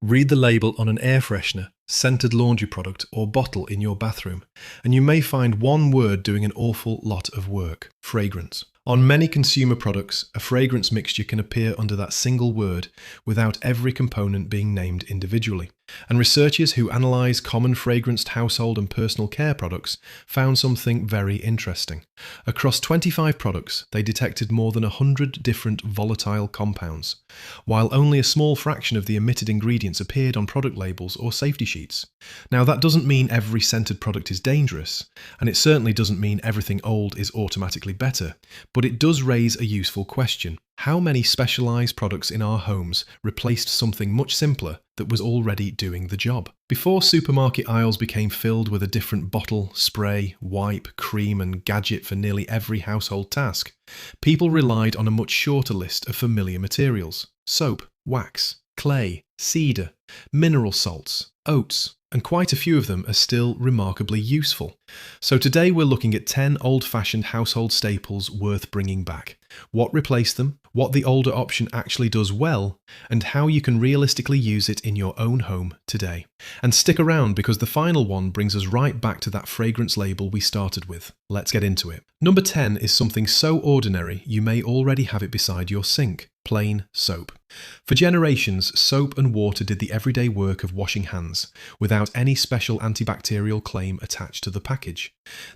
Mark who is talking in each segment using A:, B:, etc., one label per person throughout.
A: Read the label on an air freshener, scented laundry product, or bottle in your bathroom, and you may find one word doing an awful lot of work: fragrance. On many consumer products, a fragrance mixture can appear under that single word without every component being named individually. And researchers who analyse common fragranced household and personal care products found something very interesting. Across 25 products, they detected more than 100 different volatile compounds, while only a small fraction of the omitted ingredients appeared on product labels or safety sheets. Now, that doesn't mean every scented product is dangerous, and it certainly doesn't mean everything old is automatically better, but it does raise a useful question. How many specialised products in our homes replaced something much simpler that was already doing the job? Before supermarket aisles became filled with a different bottle, spray, wipe, cream and gadget for nearly every household task, people relied on a much shorter list of familiar materials: soap, wax, clay, cedar, mineral salts, oats, and quite a few of them are still remarkably useful. So today we're looking at 10 old-fashioned household staples worth bringing back, what replaced them, what the older option actually does well, and how you can realistically use it in your own home today. And stick around, because the final one brings us right back to that fragrance label we started with. Let's get into it. Number 10 is something so ordinary you may already have it beside your sink: plain soap. For generations, soap and water did the everyday work of washing hands, without any special antibacterial claim attached to the package.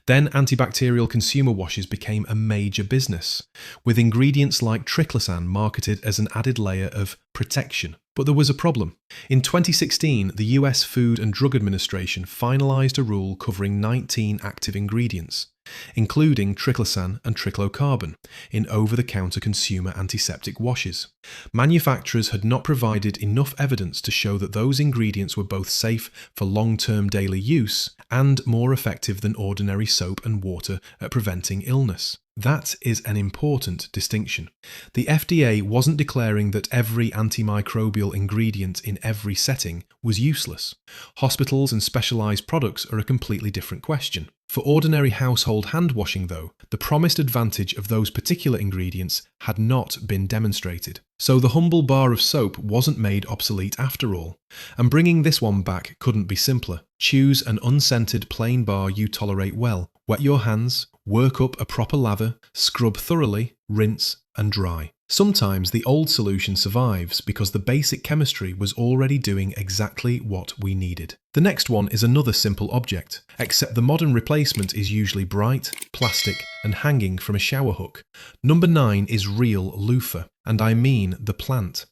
A: Then antibacterial consumer washes became a major business, with ingredients like triclosan marketed as an added layer of protection. But there was a problem. In 2016, the US Food and Drug Administration finalised a rule covering 19 active ingredients, including triclosan and triclocarbon, in over-the-counter consumer antiseptic washes. Manufacturers had not provided enough evidence to show that those ingredients were both safe for long-term daily use and more effective than ordinary soap and water at preventing illness. That is an important distinction. The FDA wasn't declaring that every antimicrobial ingredient in every setting was useless. Hospitals and specialised products are a completely different question. For ordinary household hand washing, though, the promised advantage of those particular ingredients had not been demonstrated. So the humble bar of soap wasn't made obsolete after all. And bringing this one back couldn't be simpler. Choose an unscented plain bar you tolerate well. Wet your hands, work up a proper lather, scrub thoroughly, rinse and dry. Sometimes the old solution survives because the basic chemistry was already doing exactly what we needed. The next one is another simple object, except the modern replacement is usually bright, plastic and hanging from a shower hook. Number 9 is Real Luffa, and I mean the plant.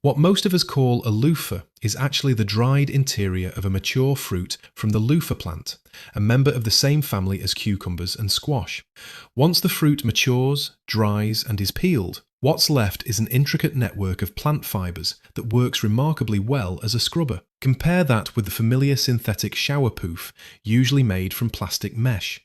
A: What most of us call a loofah is actually the dried interior of a mature fruit from the loofah plant, a member of the same family as cucumbers and squash. Once the fruit matures, dries and is peeled, what's left is an intricate network of plant fibres that works remarkably well as a scrubber. Compare that with the familiar synthetic shower poof, usually made from plastic mesh.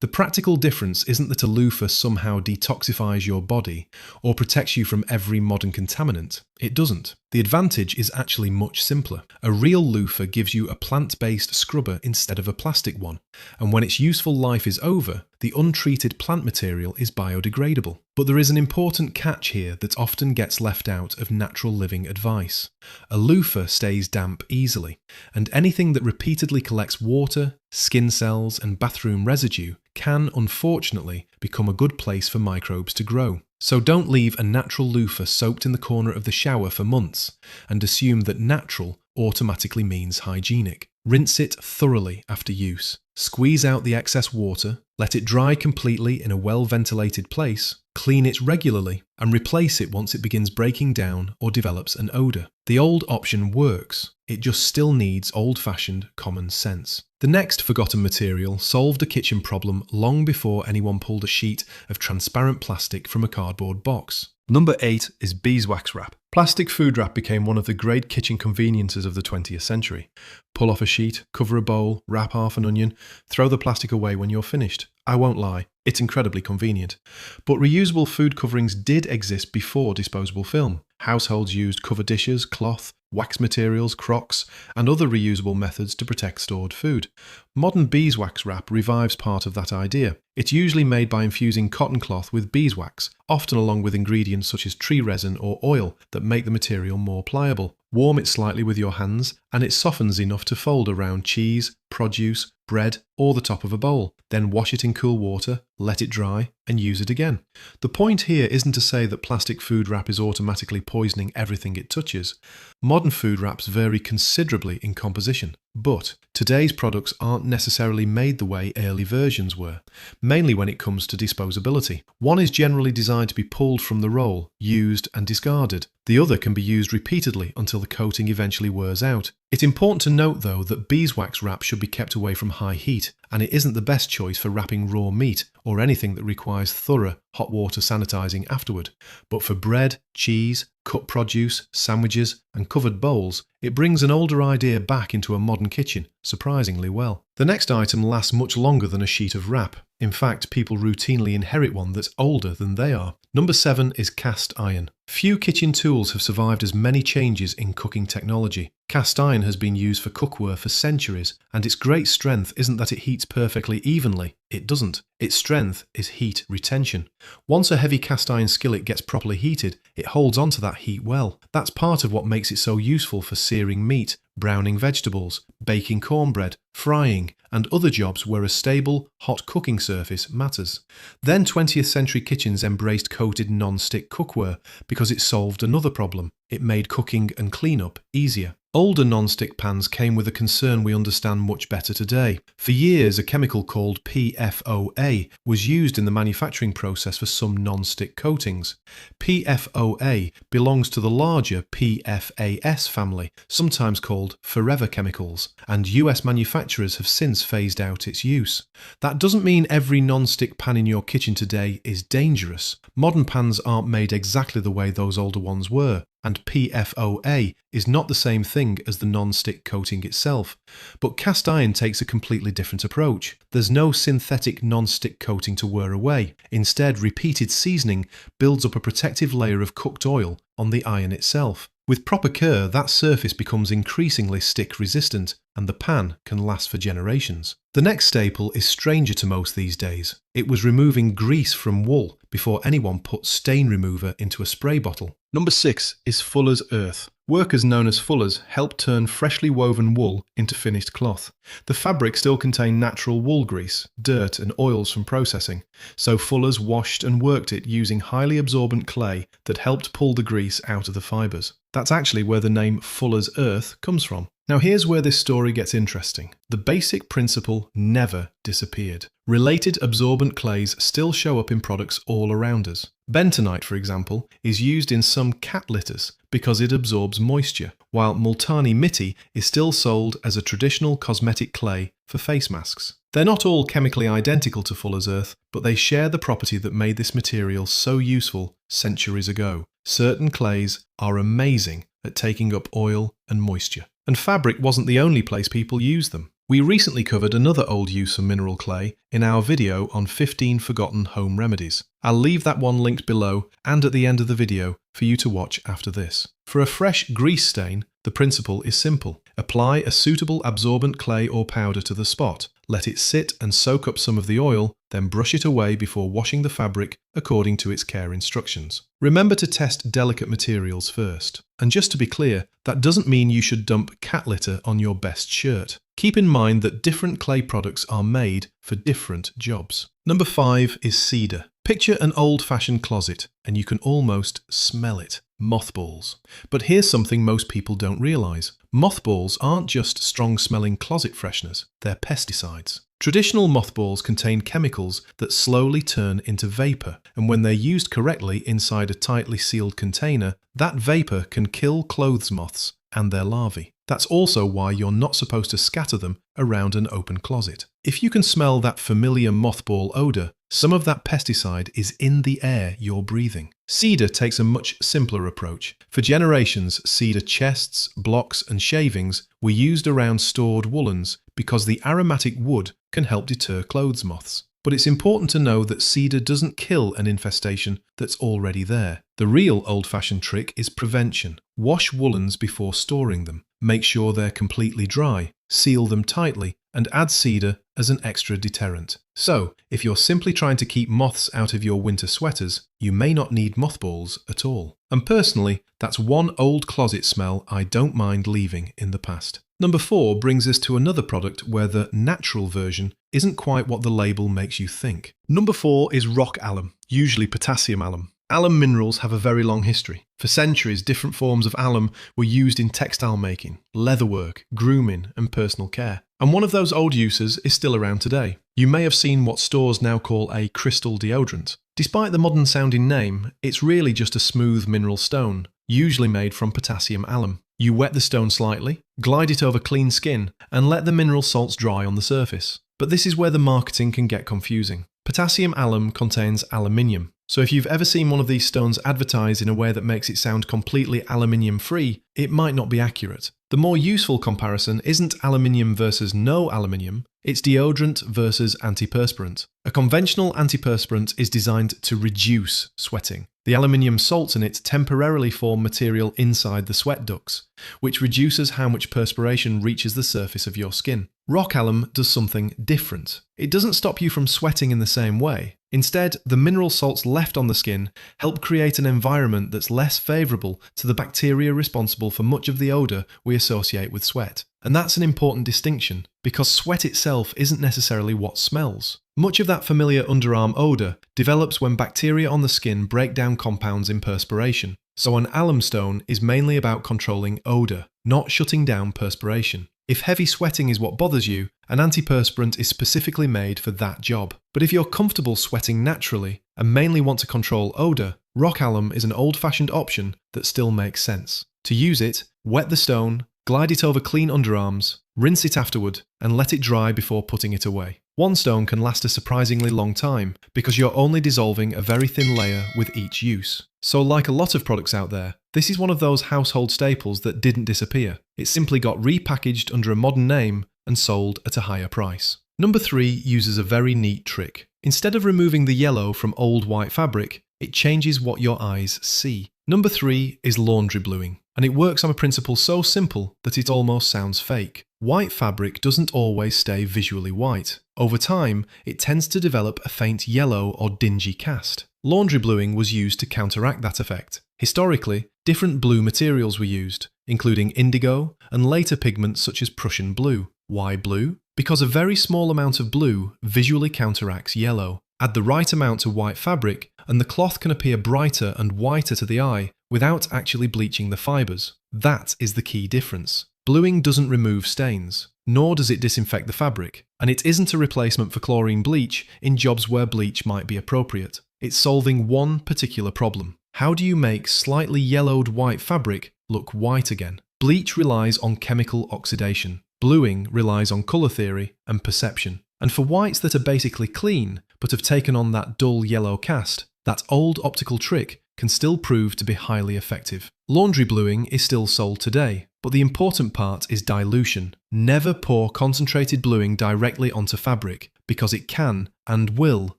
A: The practical difference isn't that a loofah somehow detoxifies your body or protects you from every modern contaminant. It doesn't. The advantage is actually much simpler. A real loofah gives you a plant-based scrubber instead of a plastic one, and when its useful life is over, the untreated plant material is biodegradable. But there is an important catch here that often gets left out of natural living advice. A loofah stays damp easily, and anything that repeatedly collects water, skin cells and bathroom residue can, unfortunately, become a good place for microbes to grow. So don't leave a natural loofah soaked in the corner of the shower for months and assume that natural automatically means hygienic. Rinse it thoroughly after use. Squeeze out the excess water, let it dry completely in a well-ventilated place, clean it regularly, and replace it once it begins breaking down or develops an odour. The old option works, it just still needs old-fashioned common sense. The next forgotten material solved a kitchen problem long before anyone pulled a sheet of transparent plastic from a cardboard box. Number 8 is Beeswax Wrap. Plastic food wrap became one of the great kitchen conveniences of the 20th century. Pull off a sheet, cover a bowl, wrap half an onion, throw the plastic away when you're finished. I won't lie, it's incredibly convenient. But reusable food coverings did exist before disposable film. Households used cover dishes, cloth, wax materials, crocks, and other reusable methods to protect stored food. Modern beeswax wrap revives part of that idea. It's usually made by infusing cotton cloth with beeswax, often along with ingredients such as tree resin or oil that make the material more pliable. Warm it slightly with your hands, and it softens enough to fold around cheese, produce, bread, or the top of a bowl. Then wash it in cool water, let it dry, and use it again. The point here isn't to say that plastic food wrap is automatically poisoning everything it touches. Modern food wraps vary considerably in composition, but today's products aren't necessarily made the way early versions were, mainly when it comes to disposability. One is generally designed to be pulled from the roll, used and discarded. The other can be used repeatedly until the coating eventually wears out. It's important to note though that beeswax wrap should be kept away from high heat, and it isn't the best choice for wrapping raw meat or anything that requires thorough hot water sanitizing afterward. But for bread, cheese, cut produce, sandwiches and covered bowls, it brings an older idea back into a modern kitchen surprisingly well. The next item lasts much longer than a sheet of wrap. In fact, people routinely inherit one that's older than they are. Number 7 is cast iron. Few kitchen tools have survived as many changes in cooking technology. Cast iron has been used for cookware for centuries, and its great strength isn't that it heats perfectly evenly. It doesn't. Its strength is heat retention. Once a heavy cast iron skillet gets properly heated, it holds onto that heat well. That's part of what makes it so useful for searing meat, browning vegetables, baking cornbread, frying, and other jobs where a stable, hot cooking surface matters. Then 20th century kitchens embraced coated non-stick cookware because it solved another problem. It made cooking and cleanup easier. Older non-stick pans came with a concern we understand much better today. For years, a chemical called PFOA was used in the manufacturing process for some non-stick coatings. PFOA belongs to the larger PFAS family, sometimes called forever chemicals, and US manufacturers have since phased out its use. That doesn't mean every non-stick pan in your kitchen today is dangerous. Modern pans aren't made exactly the way those older ones were, and PFOA is not the same thing as the non-stick coating itself. But cast iron takes a completely different approach. There's no synthetic non-stick coating to wear away. Instead, repeated seasoning builds up a protective layer of cooked oil on the iron itself. With proper care, that surface becomes increasingly stick resistant, and the pan can last for generations. The next staple is stranger to most these days. It was removing grease from wool before anyone put stain remover into a spray bottle. Number 6 is Fuller's Earth. Workers known as fullers help turn freshly woven wool into finished cloth. The fabric still contained natural wool grease, dirt and oils from processing, so fullers washed and worked it using highly absorbent clay that helped pull the grease out of the fibres. That's actually where the name Fuller's Earth comes from. Now here's where this story gets interesting. The basic principle never disappeared. Related absorbent clays still show up in products all around us. Bentonite, for example, is used in some cat litters because it absorbs moisture, while Multani Mitti is still sold as a traditional cosmetic clay for face masks. They're not all chemically identical to Fuller's Earth, but they share the property that made this material so useful centuries ago. Certain clays are amazing at taking up oil and moisture. And fabric wasn't the only place people used them. We recently covered another old use of mineral clay in our video on 15 forgotten home remedies. I'll leave that one linked below and at the end of the video for you to watch after this. For a fresh grease stain, the principle is simple. Apply a suitable absorbent clay or powder to the spot. Let it sit and soak up some of the oil, then brush it away before washing the fabric according to its care instructions. Remember to test delicate materials first. And just to be clear, that doesn't mean you should dump cat litter on your best shirt. Keep in mind that different clay products are made for different jobs. Number 5 is cedar. Picture an old-fashioned closet, and you can almost smell it. Mothballs. But here's something most people don't realise. Mothballs aren't just strong-smelling closet fresheners, they're pesticides. Traditional mothballs contain chemicals that slowly turn into vapour, and when they're used correctly inside a tightly sealed container, that vapour can kill clothes moths and their larvae. That's also why you're not supposed to scatter them around an open closet. If you can smell that familiar mothball odour, some of that pesticide is in the air you're breathing. Cedar takes a much simpler approach. For generations, cedar chests, blocks and shavings were used around stored woolens because the aromatic wood can help deter clothes moths. But it's important to know that cedar doesn't kill an infestation that's already there. The real old-fashioned trick is prevention. Wash woolens before storing them. Make sure they're completely dry, seal them tightly, and add cedar as an extra deterrent. So, if you're simply trying to keep moths out of your winter sweaters, you may not need mothballs at all. And personally, that's one old closet smell I don't mind leaving in the past. Number 4 brings us to another product where the natural version isn't quite what the label makes you think. Number 4 is Rock Alum, usually potassium alum. Alum minerals have a very long history. For centuries, different forms of alum were used in textile making, leatherwork, grooming, and personal care. And one of those old uses is still around today. You may have seen what stores now call a crystal deodorant. Despite the modern-sounding name, it's really just a smooth mineral stone, usually made from potassium alum. You wet the stone slightly, glide it over clean skin, and let the mineral salts dry on the surface. But this is where the marketing can get confusing. Potassium alum contains aluminium. So if you've ever seen one of these stones advertised in a way that makes it sound completely aluminium-free, it might not be accurate. The more useful comparison isn't aluminium versus no aluminium, it's deodorant versus antiperspirant. A conventional antiperspirant is designed to reduce sweating. The aluminium salts in it temporarily form material inside the sweat ducts, which reduces how much perspiration reaches the surface of your skin. Rock Alum does something different. It doesn't stop you from sweating in the same way. Instead, the mineral salts left on the skin help create an environment that's less favourable to the bacteria responsible for much of the odour we associate with sweat. And that's an important distinction, because sweat itself isn't necessarily what smells. Much of that familiar underarm odour develops when bacteria on the skin break down compounds in perspiration. So an alum stone is mainly about controlling odour, not shutting down perspiration. If heavy sweating is what bothers you, an antiperspirant is specifically made for that job. But if you're comfortable sweating naturally and mainly want to control odour, Rock Alum is an old-fashioned option that still makes sense. To use it, wet the stone, glide it over clean underarms, rinse it afterward, and let it dry before putting it away. One stone can last a surprisingly long time because you're only dissolving a very thin layer with each use. So like a lot of products out there, this is one of those household staples that didn't disappear. It simply got repackaged under a modern name and sold at a higher price. Number 3 uses a very neat trick. Instead of removing the yellow from old white fabric, it changes what your eyes see. Number 3 is laundry bluing, and it works on a principle so simple that it almost sounds fake. White fabric doesn't always stay visually white. Over time, it tends to develop a faint yellow or dingy cast. Laundry bluing was used to counteract that effect. Historically, different blue materials were used, including indigo and later pigments such as Prussian blue. Why blue? Because a very small amount of blue visually counteracts yellow. Add the right amount to white fabric and the cloth can appear brighter and whiter to the eye without actually bleaching the fibres. That is the key difference. Bluing doesn't remove stains, nor does it disinfect the fabric, and it isn't a replacement for chlorine bleach in jobs where bleach might be appropriate. It's solving one particular problem. How do you make slightly yellowed white fabric look white again? Bleach relies on chemical oxidation. Bluing relies on colour theory and perception. And for whites that are basically clean, but have taken on that dull yellow cast, that old optical trick can still prove to be highly effective. Laundry bluing is still sold today, but the important part is dilution. Never pour concentrated bluing directly onto fabric, because it can and will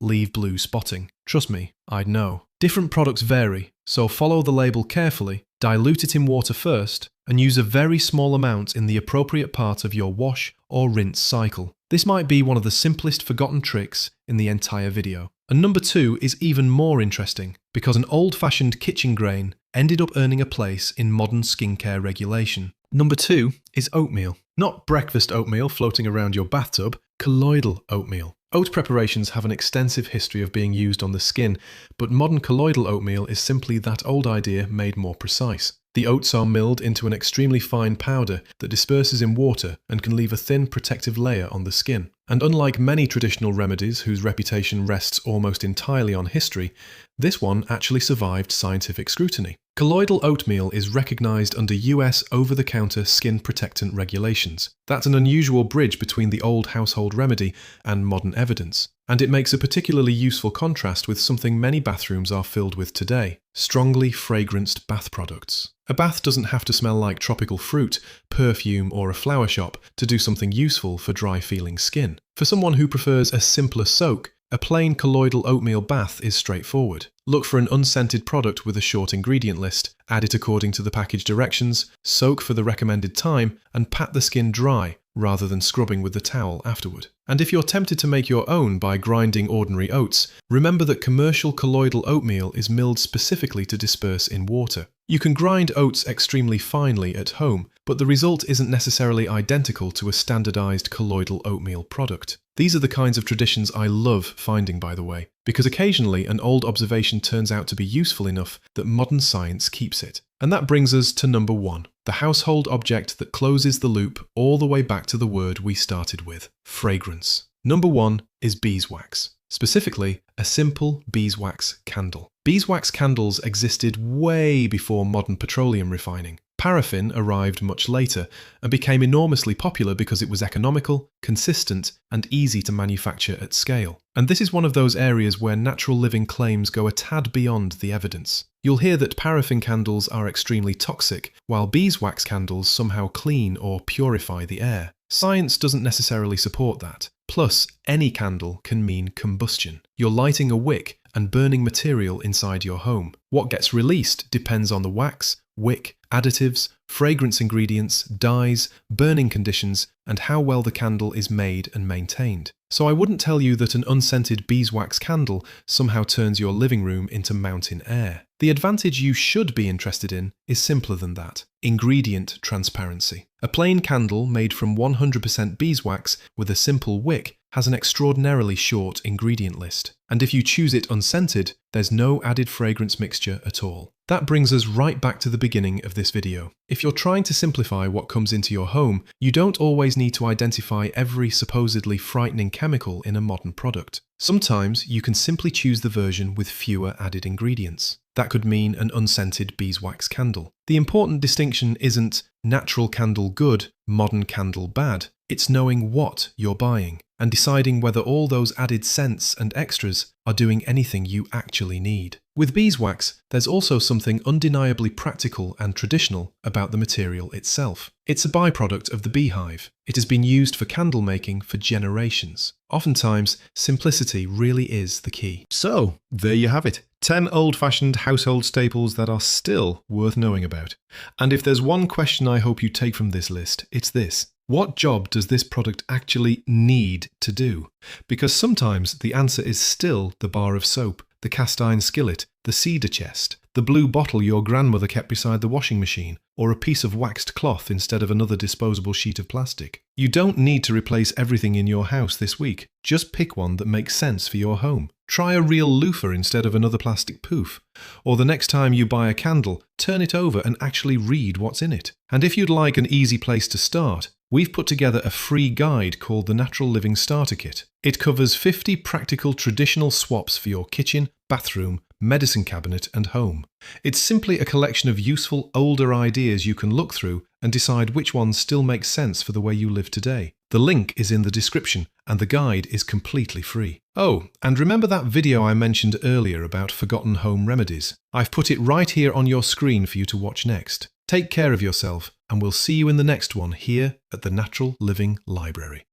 A: leave blue spotting. Trust me, I know. Different products vary, so follow the label carefully, dilute it in water first, and use a very small amount in the appropriate part of your wash or rinse cycle. This might be one of the simplest forgotten tricks in the entire video. And number 2 is even more interesting, because an old-fashioned kitchen grain ended up earning a place in modern skincare regulation. Number 2 is oatmeal. Not breakfast oatmeal floating around your bathtub, colloidal oatmeal. Oat preparations have an extensive history of being used on the skin, but modern colloidal oatmeal is simply that old idea made more precise. The oats are milled into an extremely fine powder that disperses in water and can leave a thin protective layer on the skin. And unlike many traditional remedies whose reputation rests almost entirely on history, this one actually survived scientific scrutiny. Colloidal oatmeal is recognised under US over-the-counter skin protectant regulations. That's an unusual bridge between the old household remedy and modern evidence. And it makes a particularly useful contrast with something many bathrooms are filled with today: strongly fragranced bath products. A bath doesn't have to smell like tropical fruit, perfume, or a flower shop to do something useful for dry-feeling skin. For someone who prefers a simpler soak, a plain colloidal oatmeal bath is straightforward. Look for an unscented product with a short ingredient list, add it according to the package directions, soak for the recommended time, and pat the skin dry, rather than scrubbing with the towel afterward. And if you're tempted to make your own by grinding ordinary oats, remember that commercial colloidal oatmeal is milled specifically to disperse in water. You can grind oats extremely finely at home, but the result isn't necessarily identical to a standardized colloidal oatmeal product. These are the kinds of traditions I love finding, by the way, because occasionally an old observation turns out to be useful enough that modern science keeps it. And that brings us to number 1, the household object that closes the loop all the way back to the word we started with, fragrance. Number 1 is beeswax. Specifically, a simple beeswax candle. Beeswax candles existed way before modern petroleum refining. Paraffin arrived much later and became enormously popular because it was economical, consistent, and easy to manufacture at scale. And this is one of those areas where natural living claims go a tad beyond the evidence. You'll hear that paraffin candles are extremely toxic, while beeswax candles somehow clean or purify the air. Science doesn't necessarily support that. Plus, any candle can mean combustion. You're lighting a wick and burning material inside your home. What gets released depends on the wax, wick, additives, fragrance ingredients, dyes, burning conditions, and how well the candle is made and maintained. So I wouldn't tell you that an unscented beeswax candle somehow turns your living room into mountain air. The advantage you should be interested in is simpler than that: ingredient transparency. A plain candle made from 100% beeswax with a simple wick has an extraordinarily short ingredient list. And if you choose it unscented, there's no added fragrance mixture at all. That brings us right back to the beginning of this video. If you're trying to simplify what comes into your home, you don't always need to identify every supposedly frightening chemical in a modern product. Sometimes you can simply choose the version with fewer added ingredients. That could mean an unscented beeswax candle. The important distinction isn't natural candle good, modern candle bad. It's knowing what you're buying and deciding whether all those added scents and extras are doing anything you actually need. With beeswax, there's also something undeniably practical and traditional about the material itself. It's a byproduct of the beehive. It has been used for candle making for generations. Oftentimes, simplicity really is the key. So, there you have it. 10 old-fashioned household staples that are still worth knowing about. And if there's one question I hope you take from this list, it's this: what job does this product actually need to do? Because sometimes the answer is still the bar of soap, the cast iron skillet, the cedar chest, the blue bottle your grandmother kept beside the washing machine, or a piece of waxed cloth instead of another disposable sheet of plastic. You don't need to replace everything in your house this week. Just pick one that makes sense for your home. Try a Real Luffa instead of another plastic poof. Or the next time you buy a candle, turn it over and actually read what's in it. And if you'd like an easy place to start, we've put together a free guide called the Natural Living Starter Kit. It covers 50 practical traditional swaps for your kitchen, bathroom, medicine cabinet and home. It's simply a collection of useful older ideas you can look through and decide which ones still make sense for the way you live today. The link is in the description and the guide is completely free. Oh, and remember that video I mentioned earlier about forgotten home remedies? I've put it right here on your screen for you to watch next. Take care of yourself and we'll see you in the next one here at the Natural Living Library.